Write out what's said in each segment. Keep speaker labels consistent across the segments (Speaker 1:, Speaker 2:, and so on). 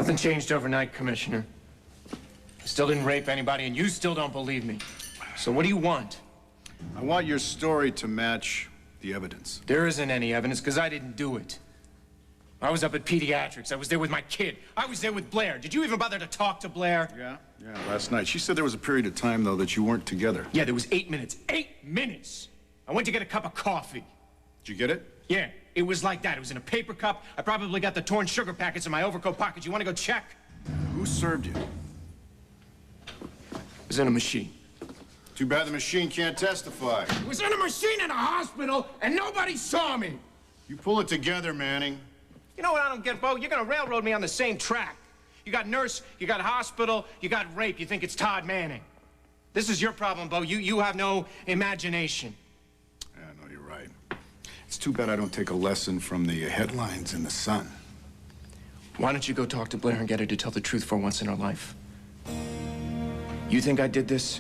Speaker 1: Nothing changed overnight, Commissioner. I still didn't rape anybody, and you still don't believe me. So what do you want?
Speaker 2: I want your story to match the evidence.
Speaker 1: There isn't any evidence, because I didn't do it. I was up at pediatrics. I was there with my kid. I was there with Blair. Did you even bother to talk to Blair?
Speaker 2: Yeah, last night. She said there was a period of time, though, that you weren't together.
Speaker 1: Yeah, there was 8 minutes. 8 minutes! I went to get a cup of coffee.
Speaker 2: Did you get it?
Speaker 1: Yeah, it was like that. It was in a paper cup. I probably got the torn sugar packets in my overcoat pocket. You want to go check?
Speaker 2: Who served you?
Speaker 1: It was in a machine.
Speaker 2: Too bad the machine can't testify.
Speaker 1: It was in a machine in a hospital, and nobody saw me.
Speaker 2: You pull it together, Manning.
Speaker 1: You know what I don't get, Bo? You're gonna railroad me on the same track. You got nurse, you got hospital, you got rape. You think it's Todd Manning. This is your problem, Bo. You have no imagination.
Speaker 2: Yeah, no, you're right. It's too bad I don't take a lesson from the headlines in the Sun.
Speaker 1: Why don't you go talk to Blair and get her to tell the truth for once in her life? You think I did this?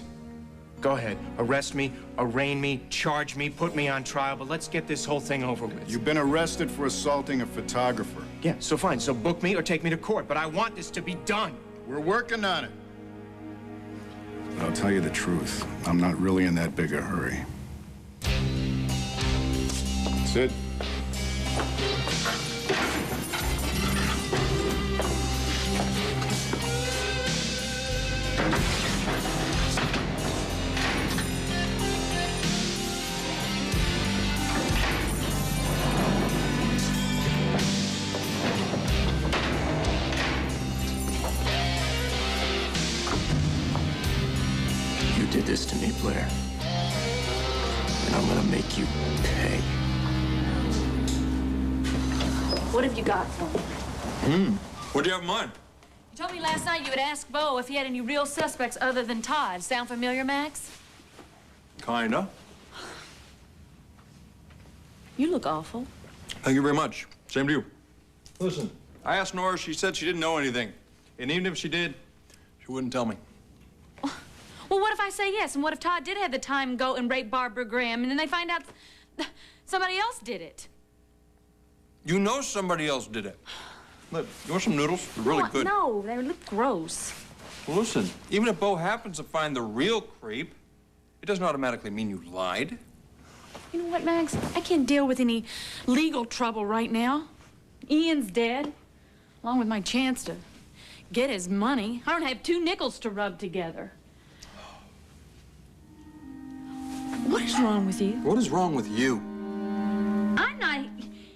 Speaker 1: Go ahead. Arrest me, arraign me, charge me, put me on trial, but let's get this whole thing over with.
Speaker 2: You've been arrested for assaulting a photographer.
Speaker 1: Yeah, so fine. So book me or take me to court, but I want this to be done.
Speaker 2: We're working on it. But I'll tell you the truth. I'm not really in that big a hurry. Sid.
Speaker 1: You did this to me, Blair. And I'm gonna make you pay.
Speaker 3: What have you got for me?
Speaker 4: What'd you have in mind?
Speaker 3: You told me last night you would ask Bo if he had any real suspects other than Todd. Sound familiar, Max?
Speaker 4: Kinda.
Speaker 3: You look awful.
Speaker 4: Thank you very much. Same to you. Listen, I asked Nora. She said she didn't know anything. And even if she did, she wouldn't tell me.
Speaker 3: Well, what if I say yes? And what if Todd did have the time to go and rape Barbara Graham, and then they find out somebody else did it?
Speaker 4: You know somebody else did it. Look, you want some noodles? They're really good.
Speaker 3: No, they look gross.
Speaker 4: Well, listen, even if Bo happens to find the real creep, it doesn't automatically mean you lied.
Speaker 3: You know what, Max? I can't deal with any legal trouble right now. Ian's dead, along with my chance to get his money. I don't have 2 nickels to rub together. What is wrong with you?
Speaker 4: What is wrong with you?
Speaker 3: I'm not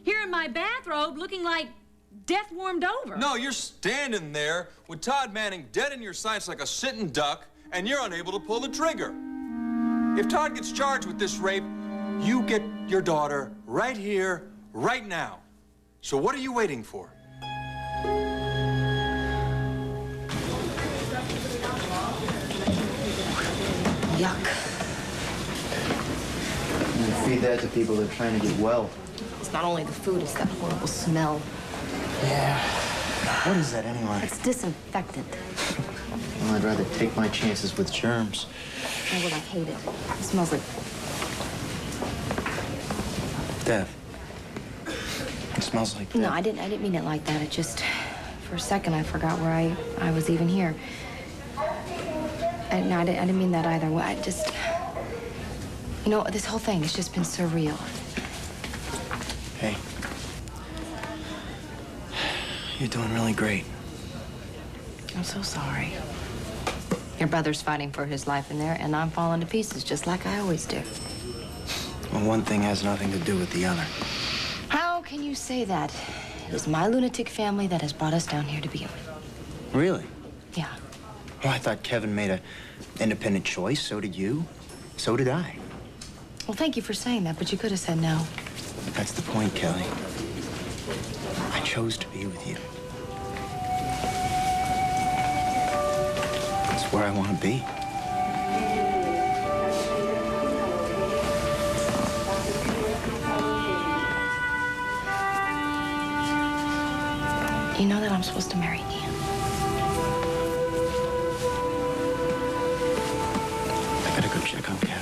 Speaker 3: here in my bathrobe looking like death warmed over.
Speaker 4: No, you're standing there with Todd Manning dead in your sights like a sitting duck, and you're unable to pull the trigger. If Todd gets charged with this rape, you get your daughter right here, right now. So what are you waiting for?
Speaker 5: Yuck. You feed that to people that are trying to get well.
Speaker 6: It's not only the food, it's that horrible smell.
Speaker 5: Yeah. What is that anyway?
Speaker 6: It's disinfectant.
Speaker 5: Well, I'd rather take my chances with germs.
Speaker 6: Oh, well, I hate it. It smells like...
Speaker 5: Death. It smells like death.
Speaker 6: No, I didn't mean it like that. It just... For a second, I forgot where I was even here. No, I didn't mean that either. I just... You know, this whole thing has just been surreal.
Speaker 5: Hey. You're doing really great.
Speaker 6: I'm so sorry. Your brother's fighting for his life in there, and I'm falling to pieces, just like I always do.
Speaker 5: Well, one thing has nothing to do with the other.
Speaker 6: How can you say that? It is my lunatic family that has brought us down here to begin with.
Speaker 5: Really?
Speaker 6: Yeah.
Speaker 5: Well, I thought Kevin made an independent choice. So did you. So did I.
Speaker 6: Well, thank you for saying that, but you could have said no.
Speaker 5: That's the point, Kelly. I chose to be with you. That's where I want to be.
Speaker 6: You know that I'm supposed to marry Ian.
Speaker 5: I gotta go check on Kevin.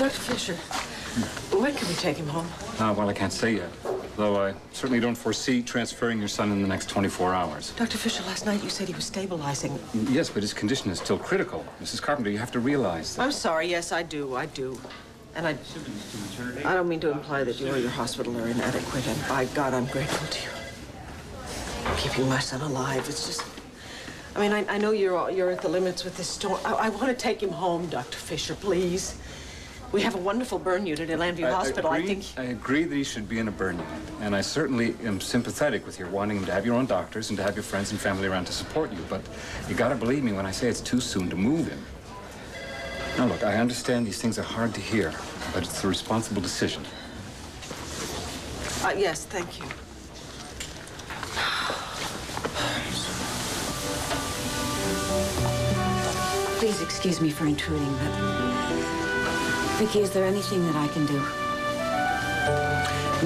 Speaker 7: Dr. Fisher, when can we take him home?
Speaker 8: Well, I can't say yet. Though I certainly don't foresee transferring your son in the next 24 hours.
Speaker 7: Dr. Fisher, last night you said he was stabilizing.
Speaker 8: Yes, but his condition is still critical. Mrs. Carpenter, you have to realize that...
Speaker 7: I'm sorry. Yes, I do. And I don't mean to imply that you or your hospital are inadequate, and by God, I'm grateful to you. Keeping my son alive, it's just... I mean, I know you're at the limits with this storm. I want to take him home, Dr. Fisher, please. We have a wonderful burn unit at Landview Hospital. I think...
Speaker 8: I agree that he should be in a burn unit. And I certainly am sympathetic with your wanting him to have your own doctors and to have your friends and family around to support you. But you gotta believe me when I say it's too soon to move him. Now, look, I understand these things are hard to hear, but it's a responsible decision.
Speaker 7: Yes, thank you.
Speaker 9: Please excuse me for intruding, but... Vicki, is there anything that I can do?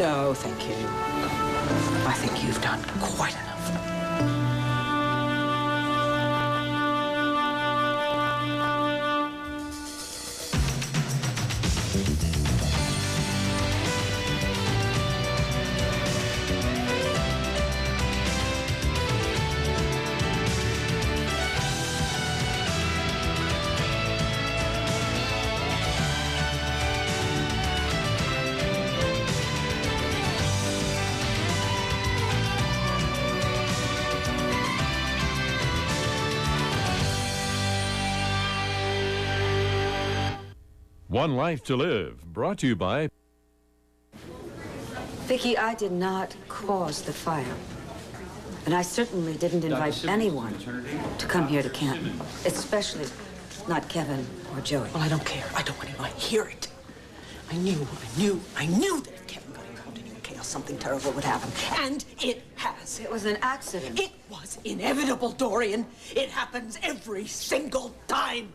Speaker 7: No, thank you. I think you've done quite enough.
Speaker 10: One Life to Live, brought to you by...
Speaker 9: Vicki, I did not cause the fire. And I certainly didn't invite anyone to come here to Canton. Especially not Kevin or Joey.
Speaker 7: Well, I don't care. I don't want anyone to hear it. I knew that if Kevin got involved in your chaos, something terrible would happen. And it has.
Speaker 9: It was an accident.
Speaker 7: It was inevitable, Dorian. It happens every single time.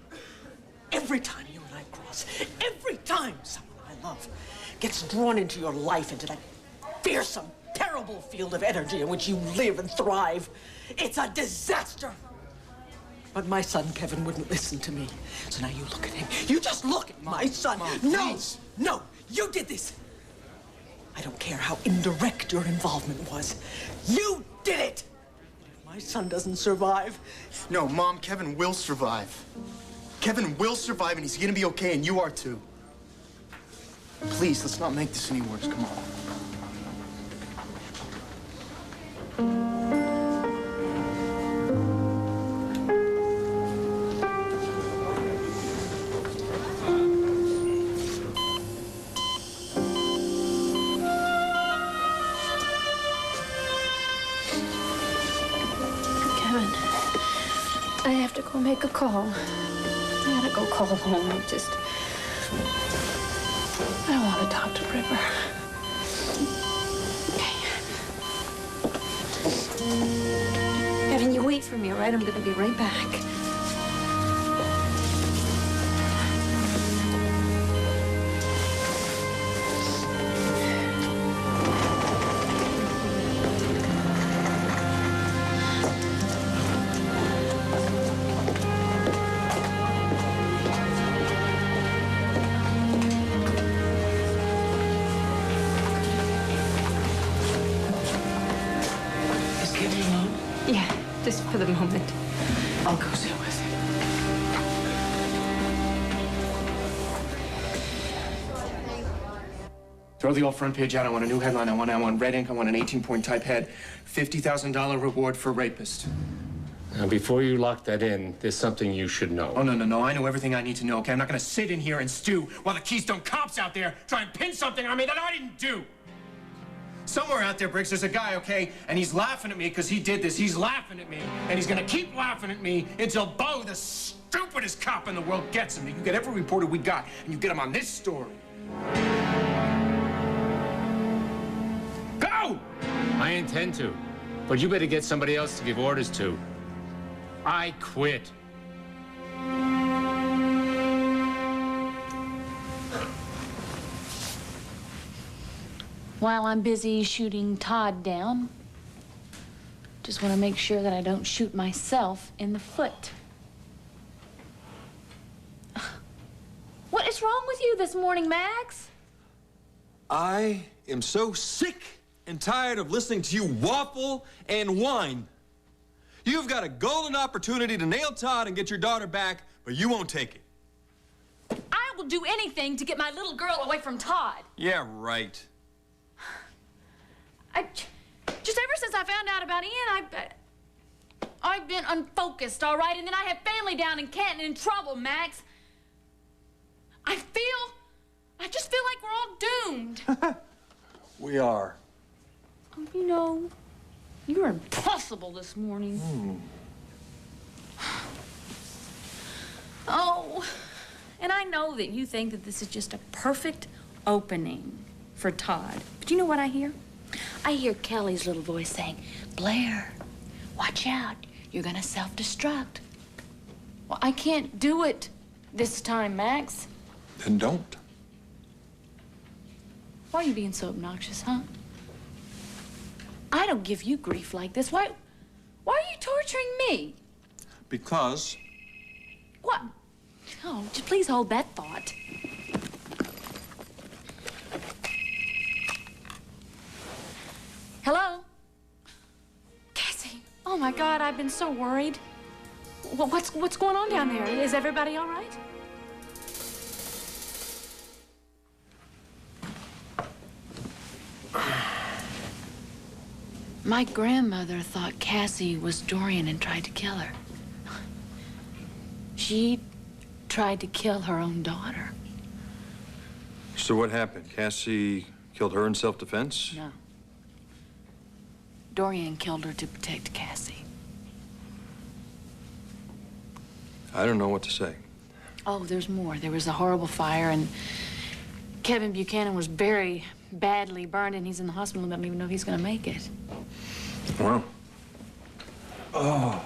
Speaker 7: Every time you and I cross, every time someone I love gets drawn into your life, into that fearsome, terrible field of energy in which you live and thrive, it's a disaster. But my son, Kevin, wouldn't listen to me. So now you look at him. You just look at my son.
Speaker 1: Mom,
Speaker 7: no,
Speaker 1: please.
Speaker 7: no, you did this. I don't care how indirect your involvement was. You did it. If my son doesn't survive...
Speaker 11: No, Mom, Kevin will survive. Kevin will survive, and he's gonna be okay, and you are too. Please, let's not make this any worse. Come on.
Speaker 3: Kevin, I have to go make a call. I gotta go call home. I don't want to talk to Ripper. Okay. Kevin, you wait for me, all right? I'm gonna be right back. Just for the moment.
Speaker 7: I'll go sit with him.
Speaker 1: Throw the old front page out. I want a new headline. I want red ink. I want an 18-point type head. $50,000 reward for rapist.
Speaker 12: Now, before you lock that in, there's something you should know.
Speaker 1: Oh, no. I know everything I need to know, okay? I'm not gonna sit in here and stew while the Keystone cops out there try and pin something on me that I didn't do. Somewhere out there, Briggs, there's a guy, okay, and he's laughing at me because he did this. He's laughing at me, and he's gonna keep laughing at me until Bo, the stupidest cop in the world, gets him. You get every reporter we got, and you get him on this story. Go!
Speaker 12: I intend to, but you better get somebody else to give orders to. I quit.
Speaker 3: While I'm busy shooting Todd down, just want to make sure that I don't shoot myself in the foot. What is What's wrong with you this morning, Max?
Speaker 4: I am so sick and tired of listening to you waffle and whine. You've got a golden opportunity to nail Todd and get your daughter back, but you won't take it.
Speaker 3: I will do anything to get my little girl away from Todd.
Speaker 4: Yeah, right.
Speaker 3: Just ever since I found out about Ian, I've been unfocused, all right? And then I have family down in Canton in trouble, Max. I just feel like we're all doomed.
Speaker 4: We are.
Speaker 3: Oh, you know, you're impossible this morning. Oh, and I know that you think that this is just a perfect opening for Todd. But you know what I hear? I hear Kelly's little voice saying, Blair, watch out. You're gonna self-destruct. Well, I can't do it this time, Max.
Speaker 4: Then don't.
Speaker 3: Why are you being so obnoxious, huh? I don't give you grief like this. Why are you torturing me?
Speaker 4: Because...
Speaker 3: What? Oh, just please hold that thought. Hello? Cassie. Oh, my God, I've been so worried. What's going on down there? Is everybody all right? My grandmother thought Cassie was Dorian and tried to kill her. She tried to kill her own daughter.
Speaker 4: So what happened? Cassie killed her in self-defense?
Speaker 3: No. Dorian killed her to protect Cassie.
Speaker 4: I don't know what to say.
Speaker 3: Oh, there's more. There was a horrible fire, and Kevin Buchanan was very badly burned, and he's in the hospital and doesn't even know if he's going to make it.
Speaker 4: Wow. Oh.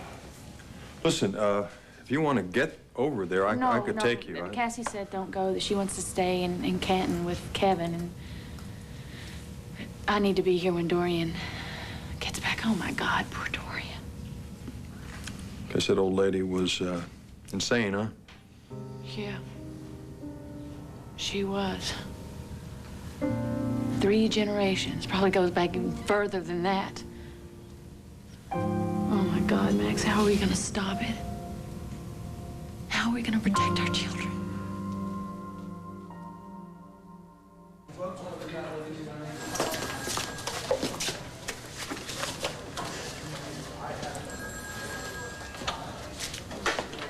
Speaker 4: Listen, if you want to get over there, I could take you.
Speaker 3: Cassie said don't go, that she wants to stay in Canton with Kevin, and I need to be here when Dorian gets back. Oh, my God, poor Dorian.
Speaker 4: Guess that old lady was insane, huh?
Speaker 3: Yeah. She was. 3 generations. Probably goes back even further than that. Oh, my God, Max, how are we gonna stop it? How are we gonna protect our children?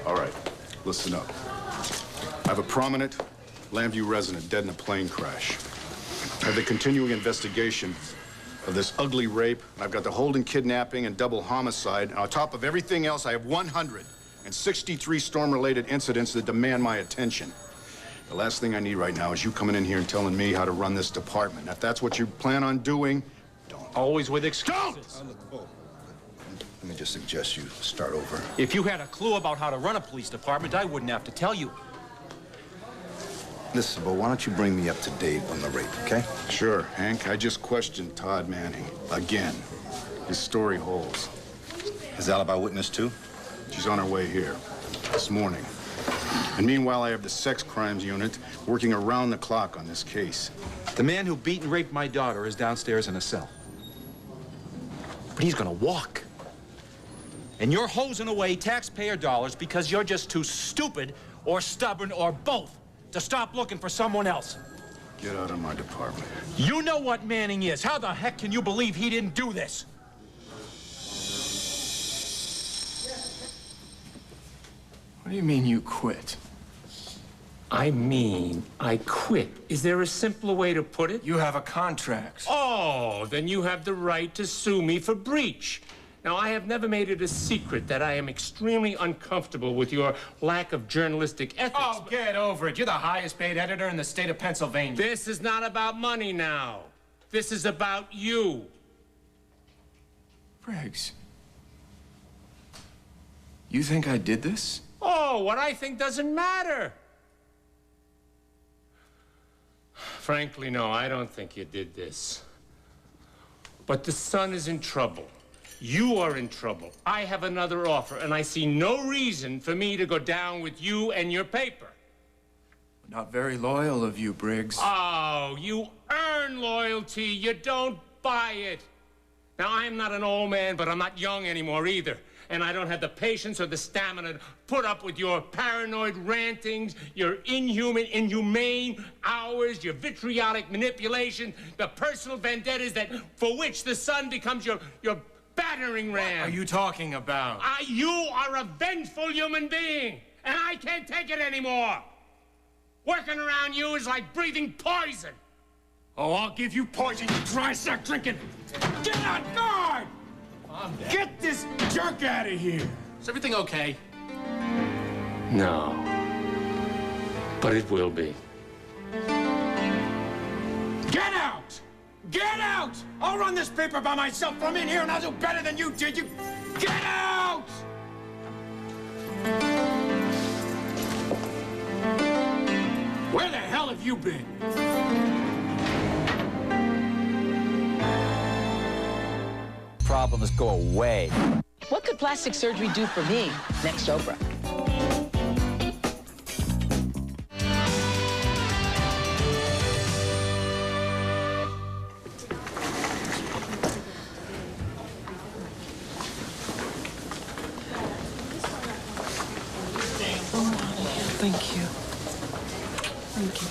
Speaker 2: All right, listen up. I have a prominent Lambview resident dead in a plane crash. I have the continuing investigation of this ugly rape. I've got the Holden kidnapping and double homicide. And on top of everything else, I have 163 storm-related incidents that demand my attention. The last thing I need right now is you coming in here and telling me how to run this department. If that's what you plan on doing, don't.
Speaker 13: Always with excuses.
Speaker 2: Let me just suggest you start over.
Speaker 13: If you had a clue about how to run a police department, I wouldn't have to tell you.
Speaker 2: Listen, but why don't you bring me up to date on the rape, okay? Sure, Hank. I just questioned Todd Manning. Again. His story holds.
Speaker 14: His alibi witness, too?
Speaker 2: She's on her way here. This morning. And meanwhile, I have the sex crimes unit working around the clock on this case.
Speaker 13: The man who beat and raped my daughter is downstairs in a cell. But he's gonna walk. And you're hosing away taxpayer dollars because you're just too stupid or stubborn or both to stop looking for someone else.
Speaker 2: Get out of my department.
Speaker 13: You know what Manning is. How the heck can you believe he didn't do this?
Speaker 1: What do you mean you quit?
Speaker 12: I mean, I quit. Is there a simpler way to put it?
Speaker 1: You have a contract.
Speaker 12: Oh, then you have the right to sue me for breach. Now, I have never made it a secret that I am extremely uncomfortable with your lack of journalistic ethics.
Speaker 1: Oh, get over it. You're the highest paid editor in the state of Pennsylvania.
Speaker 12: This is not about money now. This is about you.
Speaker 1: Briggs, you think I did this?
Speaker 12: Oh, what I think doesn't matter. Frankly, no, I don't think you did this. But the Sun is in trouble. You are in trouble. I have another offer, and I see no reason for me to go down with you and your paper.
Speaker 1: Not very loyal of you, Briggs.
Speaker 12: Oh, you earn loyalty. You don't buy it. Now, I'm not an old man, but I'm not young anymore either. And I don't have the patience or the stamina to put up with your paranoid rantings, your inhumane hours, your vitriolic manipulation, the personal vendettas for which the son becomes your battering ram.
Speaker 1: What are you talking about?
Speaker 12: You are a vengeful human being, and I can't take it anymore. Working around you is like breathing poison. Oh, I'll give you poison, you dry sack drinking. Get on guard! Get this jerk out of here.
Speaker 15: Is everything okay?
Speaker 12: No. But it will be.
Speaker 15: Get out! Get out! I'll run this paper by myself from in here, and I'll do better than you did. You get out! Where the hell have you been?
Speaker 16: Problems go away.
Speaker 17: What could plastic surgery do for me? Next Oprah.
Speaker 7: Thank you. Thank you.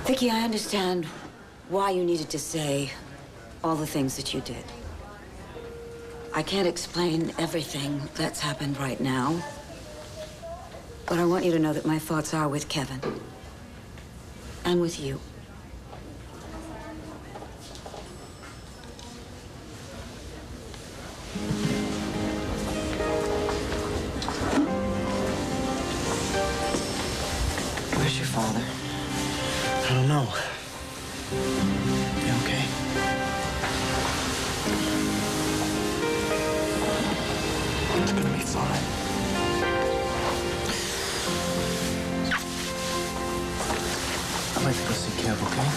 Speaker 9: Vicky, I understand why you needed to say all the things that you did. I can't explain everything that's happened right now, but I want you to know that my thoughts are with Kevin and with you.
Speaker 7: Where's your father? I don't know. You okay? It's gonna be fine. I'd like to go see Kev, okay?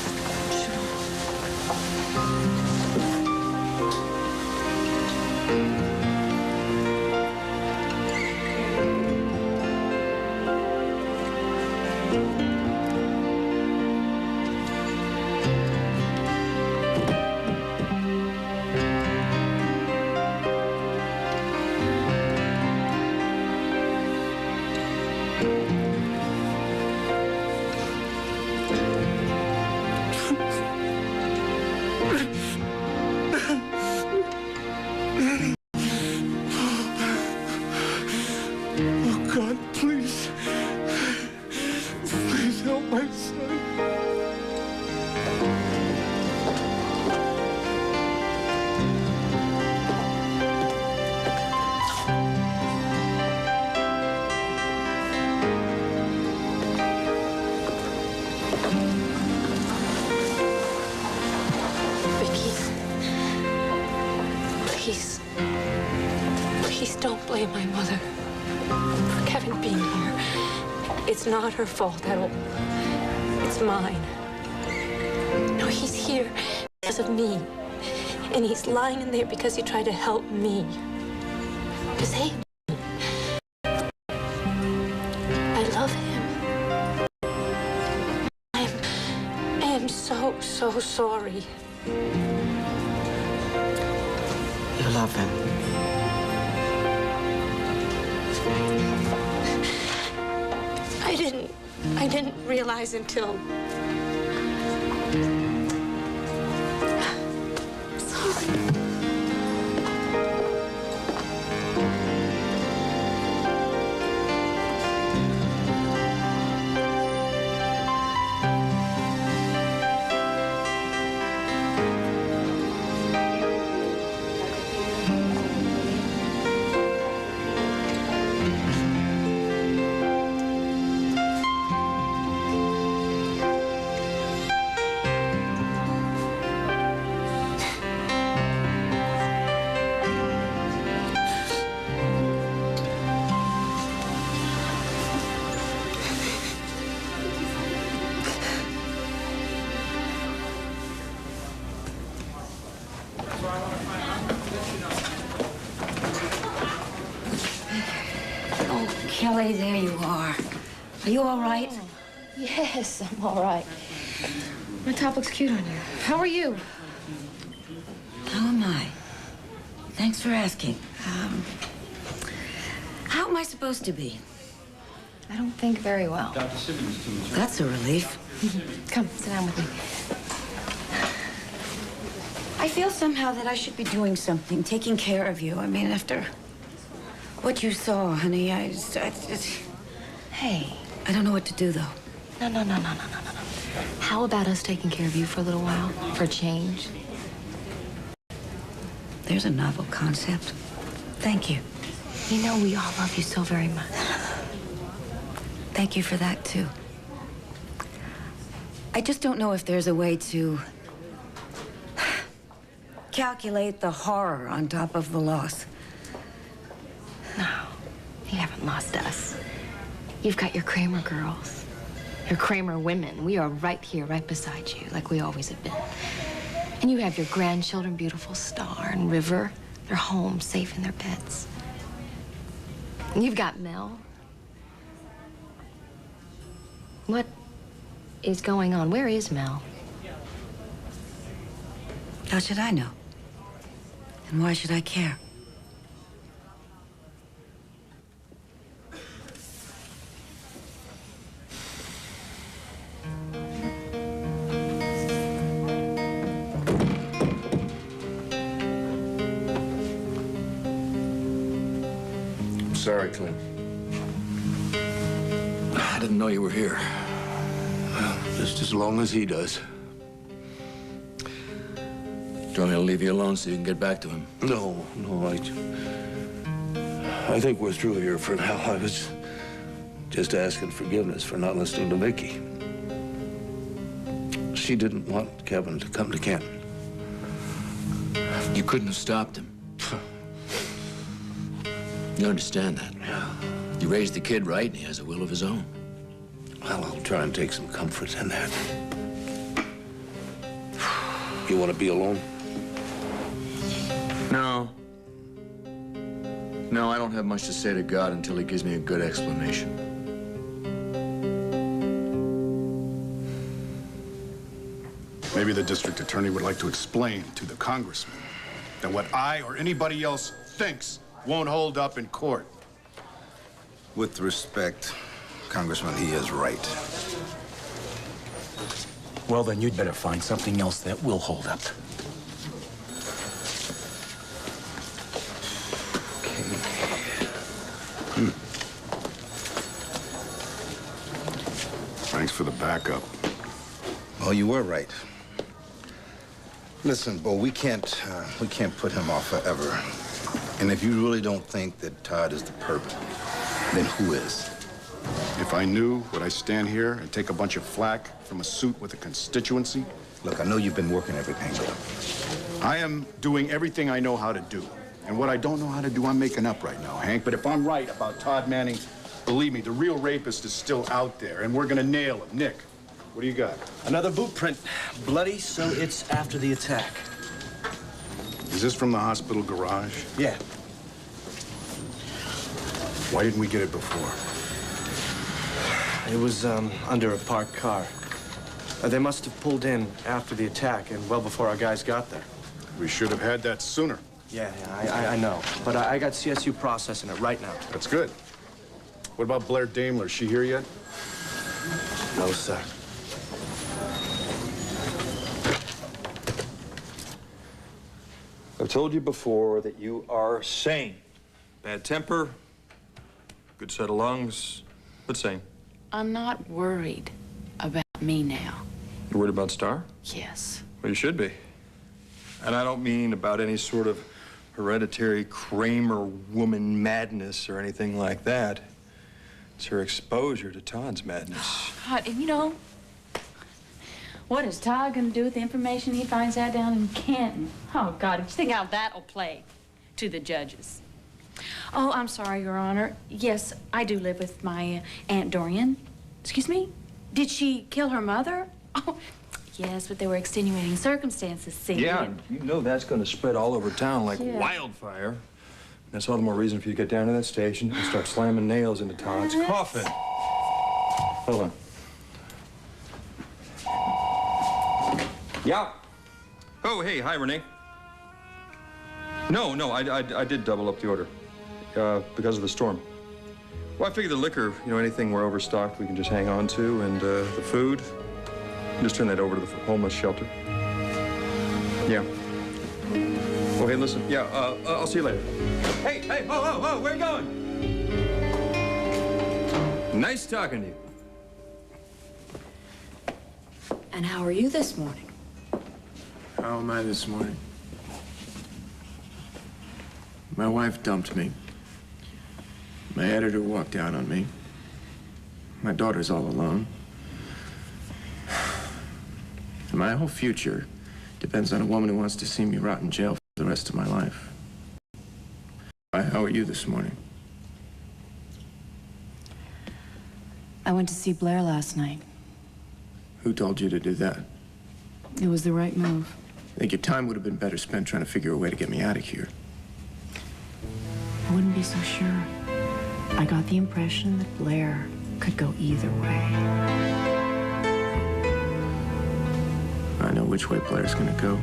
Speaker 15: Oh, God, please. Please help my son.
Speaker 18: Vicky, please, please don't blame my mother for Kevin being here. It's not her fault at all. It's mine. No, he's here because of me. And he's lying in there because he tried to help me. To save me. I love him. I am so, so sorry.
Speaker 7: You love him.
Speaker 18: I didn't realize until... Sorry.
Speaker 9: Oh, Kelly, there you are. Are you all right?
Speaker 6: Oh, yes, I'm all right. My top looks cute on you. How are you?
Speaker 9: How am I? Thanks for asking. How am I supposed to be?
Speaker 6: I don't think very well.
Speaker 8: Dr. Simmons, too.
Speaker 9: That's a relief.
Speaker 6: Come, sit down with me.
Speaker 9: I feel somehow that I should be doing something, taking care of you. I mean, after what you saw, honey,
Speaker 6: Hey.
Speaker 9: I don't know what to do, though.
Speaker 6: No. How about us taking care of you for a little while? For a change?
Speaker 9: There's a novel concept. Thank you.
Speaker 6: You know, we all love you so very much.
Speaker 9: Thank you for that, too. I just don't know if there's a way to calculate the horror on top of the loss.
Speaker 6: No, you haven't lost us. You've got your Kramer girls, your Kramer women. We are right here, right beside you, like we always have been. And you have your grandchildren, beautiful Star and River. They're home, safe in their beds. And you've got Mel. What is going on? Where is Mel?
Speaker 9: How should I know? And why should I care?
Speaker 1: Sorry, Clint.
Speaker 19: I didn't know you were here. Well, just as long as he does.
Speaker 1: Do you want me to leave you alone so you can get back to him?
Speaker 19: No, I think we're through here for now. I was just asking forgiveness for not listening to Vicky. She didn't want Kevin to come to Canton.
Speaker 1: You couldn't have stopped him. You understand that?
Speaker 19: Yeah.
Speaker 1: You raised the kid right, and he has a will of his own.
Speaker 19: Well, I'll try and take some comfort in that. You want to be alone?
Speaker 1: No. No, I don't have much to say to God until he gives me a good explanation.
Speaker 2: Maybe the district attorney would like to explain to the congressman that what I or anybody else thinks won't hold up in court.
Speaker 14: With respect, Congressman, he is right.
Speaker 13: Well, then you'd better find something else that will hold up.
Speaker 2: Thanks for the backup.
Speaker 14: Well, you were right. Listen, Bo, we can't put him off forever. And if you really don't think that Todd is the perp, then who is?
Speaker 2: If I knew, would I stand here and take a bunch of flack from a suit with a constituency?
Speaker 14: Look, I know you've been working every angle.
Speaker 2: I am doing everything I know how to do. And what I don't know how to do, I'm making up right now, Hank. But if I'm right about Todd Manning, believe me, the real rapist is still out there, and we're gonna nail him. Nick, what do you got?
Speaker 11: Another boot print. Bloody, so it's after the attack.
Speaker 2: Is this from the hospital garage?
Speaker 11: Yeah.
Speaker 2: Why didn't we get it before?
Speaker 11: It was under a parked car. They must have pulled in after the attack and well before our guys got there.
Speaker 2: We should have had that sooner.
Speaker 11: Yeah, I know. But I got CSU processing it right now.
Speaker 2: That's good. What about Blair Daimler? Is she here yet?
Speaker 11: No, sir.
Speaker 4: I've told you before that you are sane. Bad temper, good set of lungs, but sane.
Speaker 3: I'm not worried about me now.
Speaker 4: You're worried about Star?
Speaker 3: Yes.
Speaker 4: Well, you should be. And I don't mean about any sort of hereditary Kramer woman madness or anything like that. It's her exposure to Todd's madness.
Speaker 3: God, and you know, what is Todd gonna do with the information he finds out down in Canton? Oh, God, just think how that'll play to the judges. Oh, I'm sorry, Your Honor. Yes, I do live with my Aunt Dorian. Excuse me? Did she kill her mother? Oh, Yes, but there were extenuating circumstances, see?
Speaker 4: Yeah, you know that's going to spread all over town like
Speaker 3: Yeah.
Speaker 4: wildfire. That's all the more reason for you to get down to that station and start slamming nails into Todd's coffin. Hold on. Yeah. Oh, hey, hi, Renee. No, I did double up the order because of the storm. Well, I figured the liquor, anything we're overstocked, we can just hang on to, and the food, just turn that over to the homeless shelter. Yeah. Oh, hey, listen. Yeah, I'll see you later. Hey, whoa, where are you going? Nice talking to you.
Speaker 3: And how are you this morning?
Speaker 1: How am I this morning? My wife dumped me. My editor walked out on me. My daughter's all alone. And my whole future depends on a woman who wants to see me rot in jail for the rest of my life. How are you this morning?
Speaker 3: I went to see Blair last night.
Speaker 1: Who told you to do that?
Speaker 3: It was the right move.
Speaker 1: I think your time would have been better spent trying to figure a way to get me out of here.
Speaker 3: I wouldn't be so sure. I got the impression that Blair could go either way.
Speaker 1: I know which way Blair's gonna go.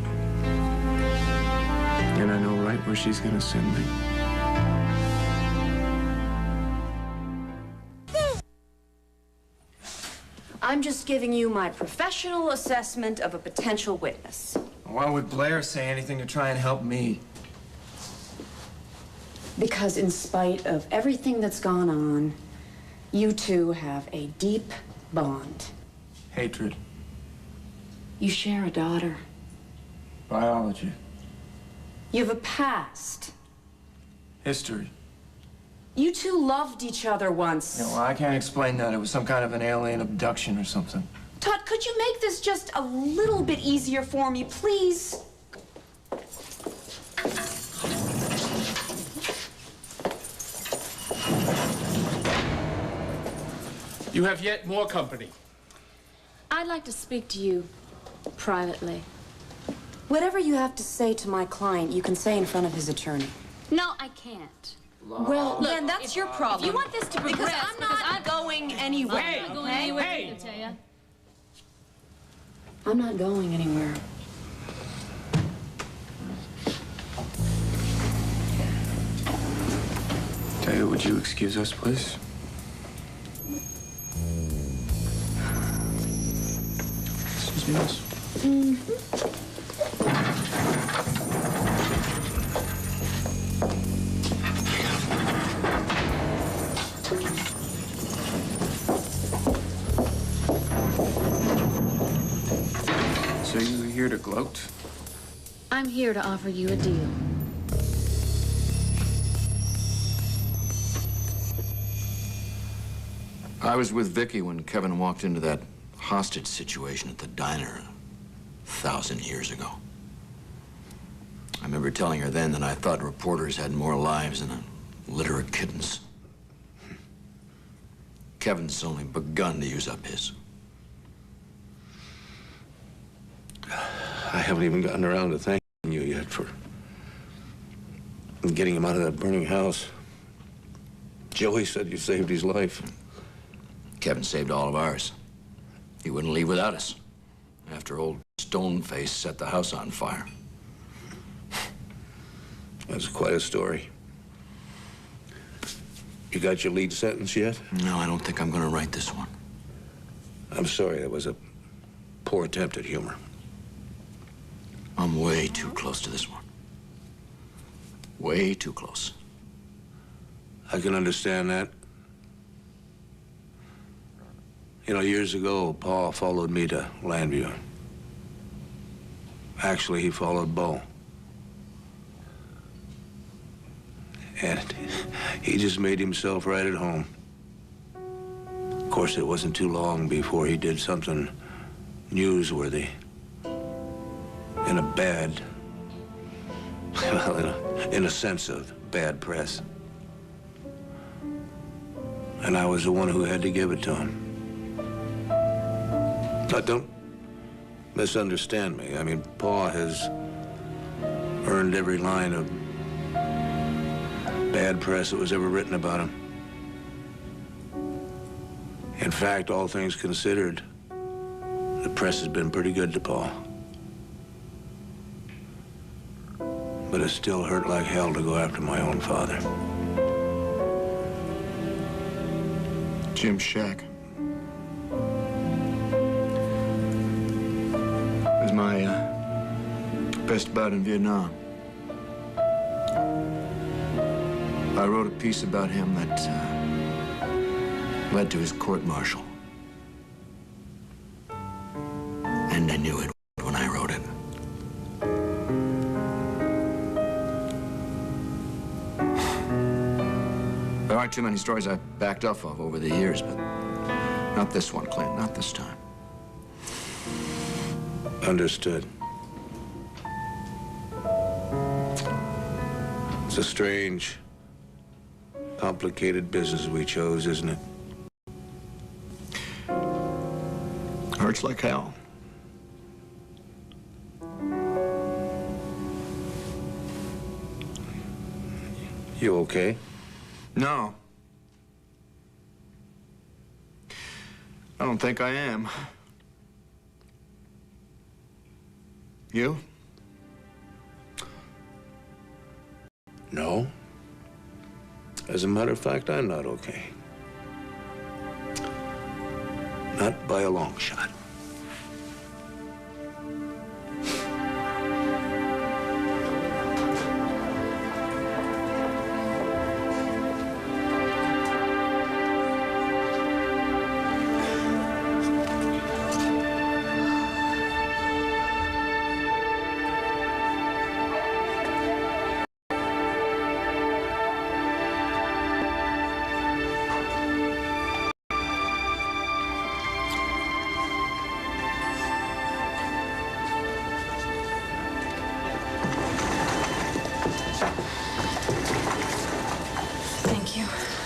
Speaker 1: And I know right where she's gonna send me.
Speaker 20: I'm just giving you my professional assessment of a potential witness.
Speaker 1: Why would Blair say anything to try and help me?
Speaker 20: Because in spite of everything that's gone on, you two have a deep bond.
Speaker 1: Hatred.
Speaker 20: You share a daughter.
Speaker 1: Biology.
Speaker 20: You have a past.
Speaker 1: History.
Speaker 20: You two loved each other once.
Speaker 1: Yeah, well, I can't explain that. It was some kind of an alien abduction or something.
Speaker 20: Todd, could you make this just a little bit easier for me, please?
Speaker 12: You have yet more company.
Speaker 20: I'd like to speak to you privately. Whatever you have to say to my client, you can say in front of his attorney.
Speaker 3: No, I can't.
Speaker 20: Well, then that's your problem.
Speaker 3: If you want this to progress,
Speaker 20: because I'm not going anywhere.
Speaker 12: Hey,
Speaker 3: I'm not going
Speaker 20: okay?
Speaker 3: anywhere,
Speaker 12: hey.
Speaker 3: I tell ya.
Speaker 20: I'm not going anywhere.
Speaker 1: Taya, would you excuse us, please? Excuse me, miss. So you here to gloat?
Speaker 3: I'm here to offer you a deal.
Speaker 21: I was with Vicky when Kevin walked into that hostage situation at the diner 1,000 years ago. I remember telling her then that I thought reporters had more lives than a litter of kittens. Kevin's only begun to use up his.
Speaker 19: I haven't even gotten around to thanking you yet for getting him out of that burning house. Joey said you saved his life.
Speaker 21: Kevin saved all of ours. He wouldn't leave without us after old Stoneface set the house on fire.
Speaker 19: That's quite a story. You got your lead sentence yet?
Speaker 21: No, I don't think I'm going to write this one.
Speaker 19: I'm sorry, that was a poor attempt at humor.
Speaker 21: I'm way too close to this one. Way too close.
Speaker 19: I can understand that. You know, years ago, Paul followed me to Landview. Actually, he followed Bo. And he just made himself right at home. Of course, it wasn't too long before he did something newsworthy. In a bad, well, in a sense of bad press. And I was the one who had to give it to him. Now, misunderstand me. I mean, Pa has earned every line of bad press that was ever written about him. In fact, all things considered, the press has been pretty good to Pa. But it still hurt like hell to go after my own father.
Speaker 1: Jim's shack. It was my best bout in Vietnam. I wrote a piece about him that led to his court-martial. And I knew it when I wrote it. There aren't too many stories I've backed off of over the years, but not this one, Clint, not this time.
Speaker 19: Understood. It's a strange, complicated business we chose, isn't it?
Speaker 1: Hurts like hell.
Speaker 19: You okay?
Speaker 1: No. I don't think I am. You?
Speaker 19: No. As a matter of fact, I'm not okay. Not by a long shot.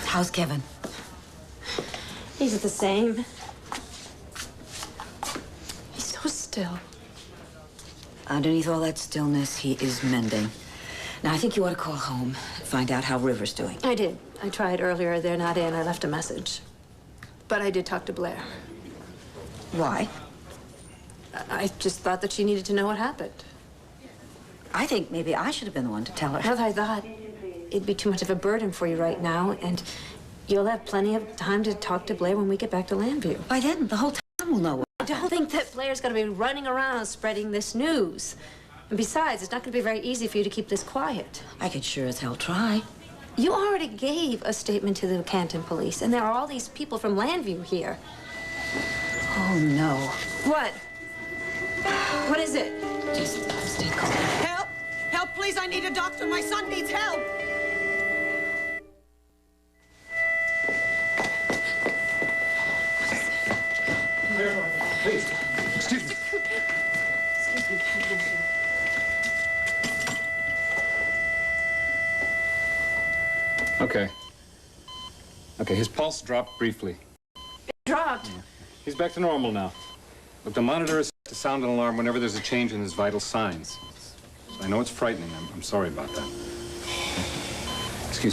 Speaker 9: How's Kevin?
Speaker 18: He's the same. He's so still.
Speaker 9: Underneath all that stillness, he is mending. Now, I think you ought to call home, find out how River's doing.
Speaker 18: I did. I tried earlier. They're not in. I left a message. But I did talk to Blair.
Speaker 9: Why?
Speaker 18: I just thought that she needed to know what happened.
Speaker 9: I think maybe I should have been the one to tell her.
Speaker 18: Well, I thought it'd be too much of a burden for you right now, and you'll have plenty of time to talk to Blair when we get back to Lambview.
Speaker 9: By then, the whole town will know.
Speaker 18: I don't think that Blair's going to be running around spreading this news. And besides, it's not going to be very easy for you to keep this quiet.
Speaker 9: I could sure as hell try.
Speaker 18: You already gave a statement to the Canton police, and there are all these people from Lambview here.
Speaker 9: Oh, no.
Speaker 18: What? What is it?
Speaker 9: Just stay calm.
Speaker 7: Help! Help, please, I need a doctor. My son needs help.
Speaker 8: Please, excuse me.
Speaker 18: Excuse me.
Speaker 8: Okay. Okay, his pulse dropped briefly.
Speaker 18: It dropped?
Speaker 8: Yeah. He's back to normal now. Look, the monitor is to sound an alarm whenever there's a change in his vital signs. I know it's frightening. I'm sorry about that. Excuse me.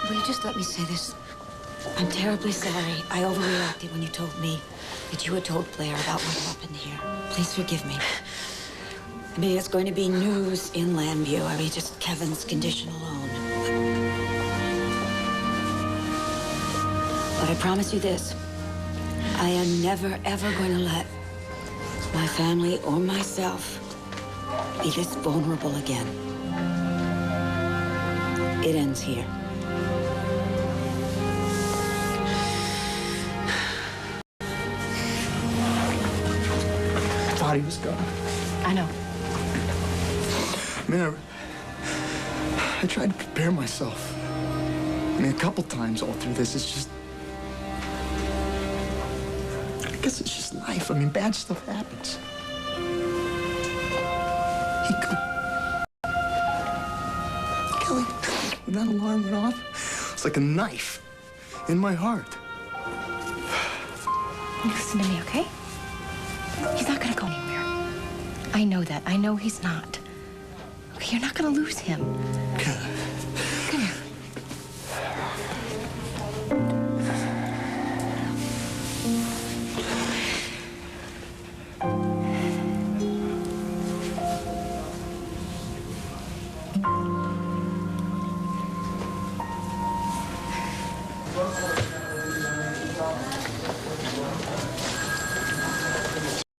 Speaker 9: Will you just let me say this? I'm terribly sorry. I overreacted when you told me that you had told Blair about what happened here. Please forgive me. I mean, it's going to be news in Lambview. I mean, just Kevin's condition alone. But I promise you this. I am never, ever going to let my family or myself be this vulnerable again. It ends here.
Speaker 1: Thought he was gone.
Speaker 9: I know.
Speaker 1: I mean, I tried to prepare myself.
Speaker 11: I mean, a couple times all through this, it's just... I guess it's just life. I mean, bad stuff happens. He could... Kelly, when that alarm went off, it's like a knife in my heart.
Speaker 6: Listen to me, okay? He's not gonna go anywhere. I know that. I know he's not. Okay, you're not gonna lose him. Come here.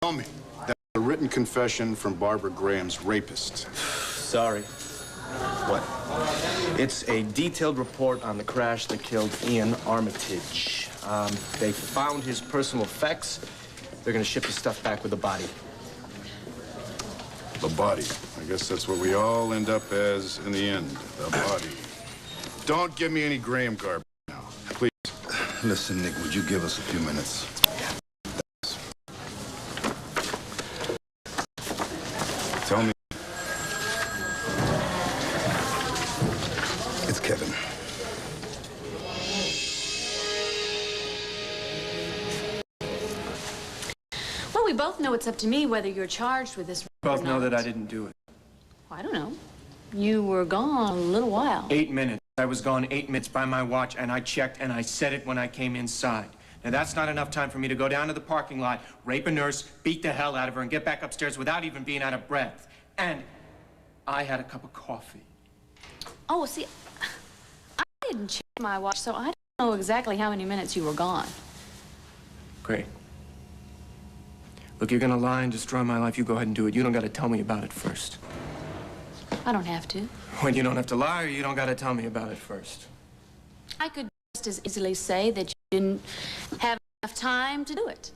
Speaker 2: Tell me, that's a written confession from Barbara Graham's rapist.
Speaker 11: Sorry. What? It's a detailed report on the crash that killed Ian Armitage. They found his personal effects. They're gonna ship his stuff back with the body.
Speaker 2: The body. I guess that's what we all end up as in the end. The body. Don't give me any Graham garb now, please.
Speaker 14: Listen, Nick, would you give us a few minutes?
Speaker 2: Tell me.
Speaker 14: It's Kevin.
Speaker 3: Well, we both know it's up to me whether you're charged with this or
Speaker 1: Both know
Speaker 3: not.
Speaker 1: that I didn't do it.
Speaker 3: Well, I don't know. You were gone a little while.
Speaker 1: 8 minutes. I was gone 8 minutes by my watch, and I checked, and I said it when I came inside. Now, that's not enough time for me to go down to the parking lot, rape a nurse, beat the hell out of her, and get back upstairs without even being out of breath. And I had a cup of coffee.
Speaker 3: Oh, see, I didn't check my watch, so I don't know exactly how many minutes you were gone.
Speaker 1: Great. Look, you're gonna lie and destroy my life. You go ahead and do it. You don't gotta tell me about it first.
Speaker 3: I don't have to.
Speaker 1: Well, you don't have to lie, or you don't gotta tell me about it first.
Speaker 3: I could just as easily say that you didn't have enough time to do it.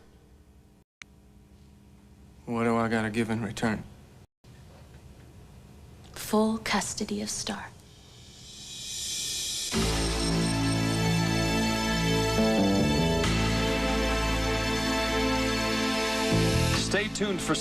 Speaker 1: What do I gotta give in return?
Speaker 3: Full custody of Star.
Speaker 4: Stay tuned for